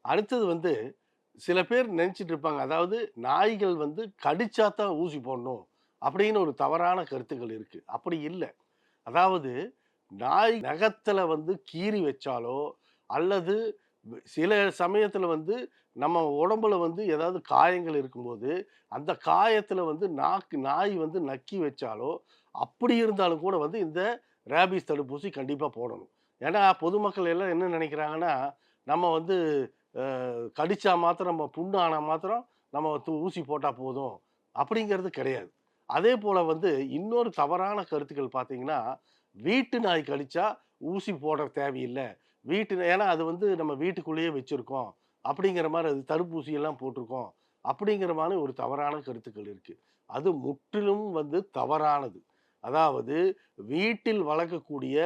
அடுத்தது வந்து சில பேர் நினைச்சிட்டு இருப்பாங்க. அதாவது நாய்கள் வந்து கடிச்சா தான் ஊசி போடணும் அப்படின்னு ஒரு தவறான கருத்துக்கள் இருக்கு. அப்படி இல்ல. அதாவது நாய் நகத்துல வந்து கீறி வச்சாலோ, அல்லது சில சமயத்துல வந்து நம்ம உடம்புல வந்து ஏதாவது காயங்கள் இருக்கும்போது, அந்த காயத்துல வந்து நாய் வந்து நக்கி வச்சாலோ, அப்படி இருந்தாலும் கூட வந்து இந்த ரேபீஸ் தடுப்பூசி கண்டிப்பா போடணும். ஏன்னா, பொதுமக்கள் எல்லாம் என்ன நினைக்கிறாங்கன்னா, நம்ம வந்து கடிச்சா மாத்திரம் நம்ம புண்ணு ஆனா மாத்திரம் நம்ம ஊசி போட்டா போதும், அப்படிங்கிறது கிடையாது. அதேபோல வந்து இன்னொரு தவறான கருத்துக்கள் பார்த்தீங்கன்னா, வீட்டு நாய் கடிச்சா ஊசி போட தேவையில்ல. ஏன்னா அது வந்து நம்ம வீட்டுக்குள்ளேயே வச்சிருக்கோம். அப்படிங்கிற மாரி அது தடுப்பூசி எல்லாம் போட்டிருக்கோம். அப்படிங்கிற மாரி ஒரு தவறான கருத்துக்கள் இருக்கு. அது முற்றிலும் வந்து தவறானது. அதாவது வீட்டில் வளர்க்கக்கூடிய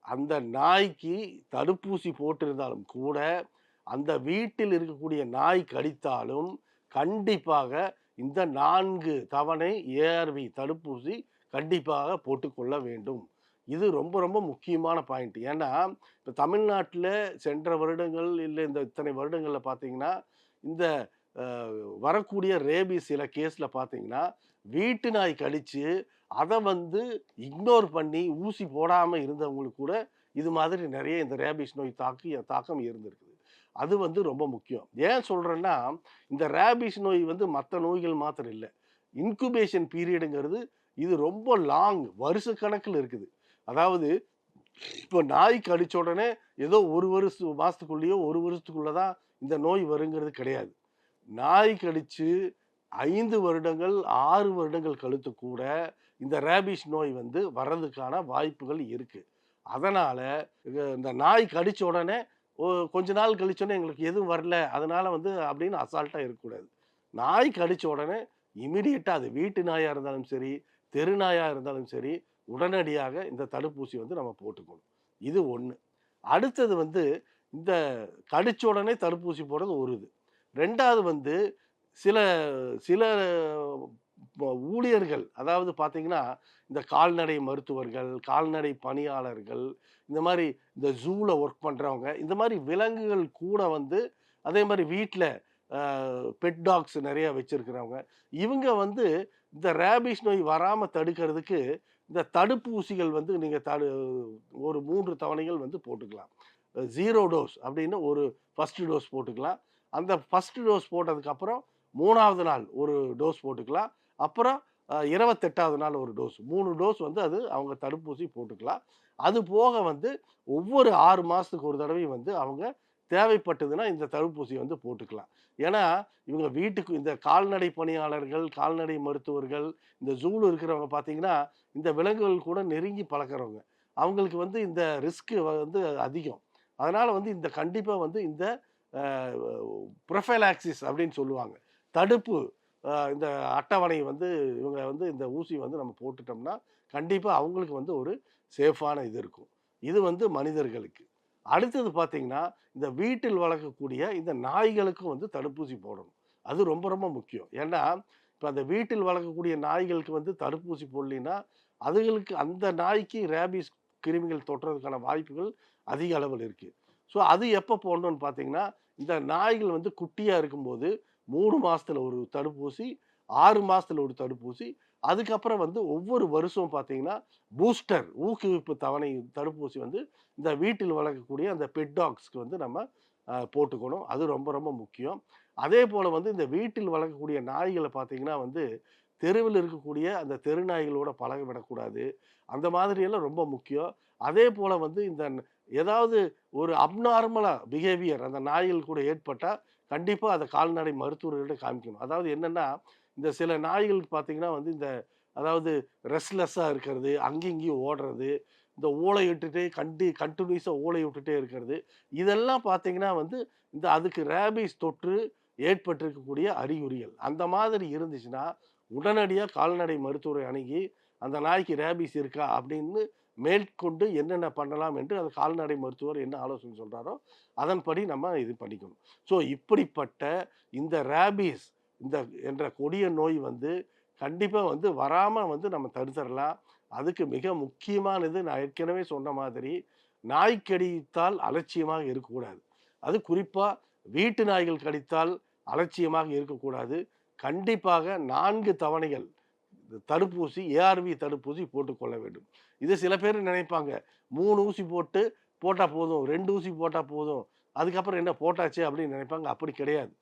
அந்த நாய்க்கு தடுப்பூசி போட்டிருந்தாலும் கூட, அந்த வீட்டில் இருக்கக்கூடிய நாய் கடித்தாலும் கண்டிப்பாக இந்த 4 தவணை ஏஆர்வி தடுப்பூசி கண்டிப்பாக போட்டுக்கொள்ள வேண்டும். இது ரொம்ப ரொம்ப முக்கியமான பாயிண்ட். ஏன்னா, இப்ப தமிழ்நாட்டுல சென்ற வருடங்கள் இல்ல இந்த இத்தனை வருடங்கள்ல பார்த்தீங்கன்னா, இந்த அ வரக்கூடிய ரேபீஸ் சில கேஸ்ல பார்த்தீங்கன்னா, வீட்டு நாய் கடிச்சு, அத வந்து இக்னோர் பண்ணி ஊசி போடாம இருந்தவங்களுக்கு கூட இது மாதிரி நெறைய இந்த ரேபீஸ் நோய் தாக்கம் இருந்திருக்குது. அது வந்து ரொம்ப முக்கியம். ஏன் சொல்றேன்னா, இந்த ரேபீஸ் நோய் வந்து மத்த நோய்கள் மாத்திரம் இல்ல. இன்குபேஷன் பீரியடுங்கிறது இது ரொம்ப லாங் வருஷக்கணக்குல இருக்குது. அதாவது இப்போ நாய் கடிச்ச உடனே ஏதோ 1 மாசத்துக்குள்ளேயோ, 1 வருஷத்துக்குள்ள தான் இந்த நோய் வருங்கிறது கிடையாது. நாய் கடிச்சு 5 வருடங்கள், 6 வருடங்கள் கழித்து கூட இந்த ரேபீஸ் நோய் வந்து வர்றதுக்கான வாய்ப்புகள் இருக்கு. அதனால இந்த நாய் கடிச்ச உடனே ஒ கொஞ்ச நாள் கழிச்சோனே எங்களுக்கு எதுவும் வரல. அதனால வந்து அப்படின்னு அசால்ட்டா இருக்கக்கூடாது. நாய் கடிச்ச உடனே இமிடியேட்டா அது வீட்டு நாயா இருந்தாலும் சரி, தெரு நாயா இருந்தாலும் சரி, உடனடியாக இந்த தடுப்பூசி வந்து நம்ம போட்டுக்கணும். இது 1. அடுத்தது வந்து இந்த கடிச்ச உடனே தடுப்பூசி போடுறது ஒரு இது. 2வது வந்து சில சில ஊழியர்கள் அதாவது பார்த்தீங்கன்னா, இந்த கால்நடை மருத்துவர்கள், கால்நடை பணியாளர்கள், இந்த மாரி இந்த ஜூல ஒர்க் பண்றவங்க, இந்த மாரி விலங்குகள் கூட வந்து அதே மாரி வீட்ல அ பெட் டாக்ஸ் நெறைய வச்சிருக்கிறவங்க, இவங்க வந்து இந்த ரேபீஸ் நோய் வராம தடுக்கிறதுக்கு, இந்த தடுப்பூசிகள் வந்து நீங்க ஒரு 3 தவணைகள் வந்து போட்டுக்கலாம். 0 டோஸ் அப்படின்னு ஒரு ஃபர்ஸ்ட் டோஸ் போட்டுக்கலாம். அந்த ஃபர்ஸ்ட் டோஸ் போட்டதுக்கப்புறம் 3வது நாள் ஒரு டோஸ் போட்டுக்கலாம். அப்புறம் 28வது நாள் ஒரு டோஸ். 3 டோஸ் வந்து அது அவங்க தடுப்பூசி போட்டுக்கலாம். அது போக வந்து ஒவ்வொரு 6 மாசத்துக்கு ஒரு தடவை வந்து அவங்க தேவைப்பட்டதுன்னா இந்த தடுப்பூசிய வந்து போட்டுக்கலாம். ஏன்னா, இவங்க வீட்டுக்கு இந்த கால்நடை பணியாளர்கள், கால்நடை மருத்துவர்கள், இந்த ஜூல இருக்கிறவங்க பார்த்தீங்கன்னா, இந்த விலங்குகள் கூட நெருங்கி பழகுறவங்க. அவங்களுக்கு வந்து இந்த ரிஸ்க் வந்து அதிகம். அதனால வந்து இந்த கண்டிப்பா வந்து இந்த அ புரொஃபைலாக்சிஸ் அப்படின்னு சொல்லுவாங்க. தடுப்பு இந்த அட்டவணை வந்து இவங்க வந்து இந்த ஊசி வந்து நம்ம போட்டுட்டோம்னா, கண்டிப்பா அவங்களுக்கு வந்து ஒரு சேஃபான இது இருக்கும். இது வந்து மனிதர்களுக்கு. அடுத்தது பார்த்தீங்கன்னா, இந்த வீட்டில் வளர்க்கக்கூடிய இந்த நாய்களுக்கும் வந்து தடுப்பூசி போடணும். அது ரொம்ப ரொம்ப முக்கியம். ஏன்னா, இப்ப அந்த வீட்டில் வளர்க்கக்கூடிய நாய்களுக்கு வந்து தடுப்பூசி போடலின்னா, அதுகளுக்கு அந்த நாய்க்கு ரேபீஸ் கிருமிகள் தொற்றுறதுக்கான வாய்ப்புகள் அதிக அளவில் இருக்கு. ஸோ அது எப்போ போடணும்னு பார்த்தீங்கன்னா, இந்த நாய்கள் வந்து குட்டியா இருக்கும்போது 3 மாசத்துல ஒரு தடுப்பூசி, 6 மாசத்துல ஒரு தடுப்பூசி, அதுக்கப்புறம் வந்து ஒவ்வொரு வருஷமும் பார்த்தீங்கன்னா, பூஸ்டர் ஊக்குவிப்பு தவணை தடுப்பூசி வந்து இந்த வீட்டில் வளர்க்கக்கூடிய அந்த பெட் டாக்ஸ்க்கு வந்து நம்ம போட்டுக்கணும். அது ரொம்ப ரொம்ப முக்கியம். அதேபோல வந்து இந்த வீட்டில் வளர்க்கக்கூடிய நாய்கள பார்த்தீங்கன்னா வந்து, தெருவில் இருக்கக்கூடிய அந்த தெரு நாய்களோட பழக விடக்கூடாது. அந்த மாதிரி எல்லாம் ரொம்ப முக்கியம். அதேபோல வந்து ஏதாவது ஒரு அப்நார்மலா பிஹேவியர் அந்த நாய்கள் கூட ஏற்பட்டா, கண்டிப்பா அத கால்நடை மருத்துவர்களிடம் காமிக்கணும். அதாவது என்னன்னா, இந்த சில நாய்களுக்கு பார்த்தீங்கன்னா வந்து அதாவது ரெஸ்ட்லெஸ்ஸா இருக்கிறது, அங்கேயும் இங்கேயும் ஓடுறது, இந்த ஊளையிட்டுட்டே கன்டினியூஸா ஊளையிட்டுட்டே இருக்கிறது. இதெல்லாம் பார்த்தீங்கன்னா வந்து, அதுக்கு ரேபீஸ் தொற்று ஏற்பட்டிருக்கக்கூடிய அறிகுறிகள். அந்த மாதிரி இருந்துச்சுன்னா, உடனடியா கால்நடை மருத்துவரை அணுகி, அந்த நாய்க்கு ரேபீஸ் இருக்கா? அப்படின்னு மேற்கொண்டு என்னென்ன பண்ணலாம் என்று அந்த கால்நடை மருத்துவர் என்ன ஆலோசனை சொல்றாரோ, அதன்படி நம்ம இது பண்ணிக்கணும். ஸோ இப்படிப்பட்ட இந்த ரேபீஸ் இந்த என்ற கொடிய நோய் வந்து கண்டிப்பா வந்து வராம வந்து நம்ம தடுத்துறலாம். அதுக்கு மிக முக்கியமானது நான் ஏற்கனவே சொன்ன மாதிரி, நாய் கடித்தால் அலட்சியமாக இருக்கக்கூடாது. அது குறிப்பா வீட்டு நாய்கள் கடித்தால் அலட்சியமாக இருக்கக்கூடாது. கண்டிப்பாக 4 தவணைகள் தடுப்பூசி, ஏஆர்வி தடுப்பூசி போட்டுக்கொள்ள வேண்டும். இது சில பேர் நினைப்பாங்க, 3 ஊசி போட்டா போதும், 2 ஊசி போட்டா போதும். அதுக்கப்புறம் என்ன போட்டாச்சே அப்படின்னு நினைப்பாங்க. அப்படி கிடையாது.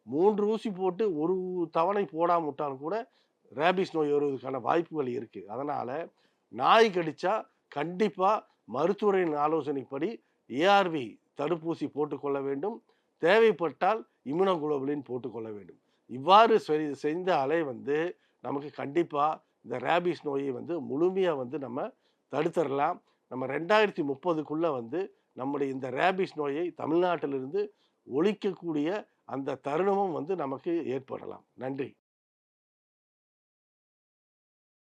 3 ஊசி போட்டு 1 தவணை போடாம விட்டாலும் கூட ரேபீஸ் நோய் வருவதற்கான வாய்ப்புகள் இருக்கு. அதனால நாய் கடிச்சா கண்டிப்பா மருத்துவரின் ஆலோசனைப்படி ஏஆர்வி தடுப்பூசி போட்டுக்கொள்ள வேண்டும். தேவைப்பட்டால் இம்யூனோகுளோபுலின் போட்டுக்கொள்ள வேண்டும். இவ்வாறு செய்தாலே வந்து நமக்கு கண்டிப்பா இந்த ரேபீஸ் நோயை வந்து முழுமையா வந்து நம்ம தடுத்துறலாம். நம்ம 2030க்குள்ள வந்து நம்முடைய இந்த ரேபீஸ் நோயை தமிழ்நாட்டிலிருந்து ஒழிக்கக்கூடிய அந்த தருணமும் வந்து நமக்கு ஏற்படலாம். நன்றி.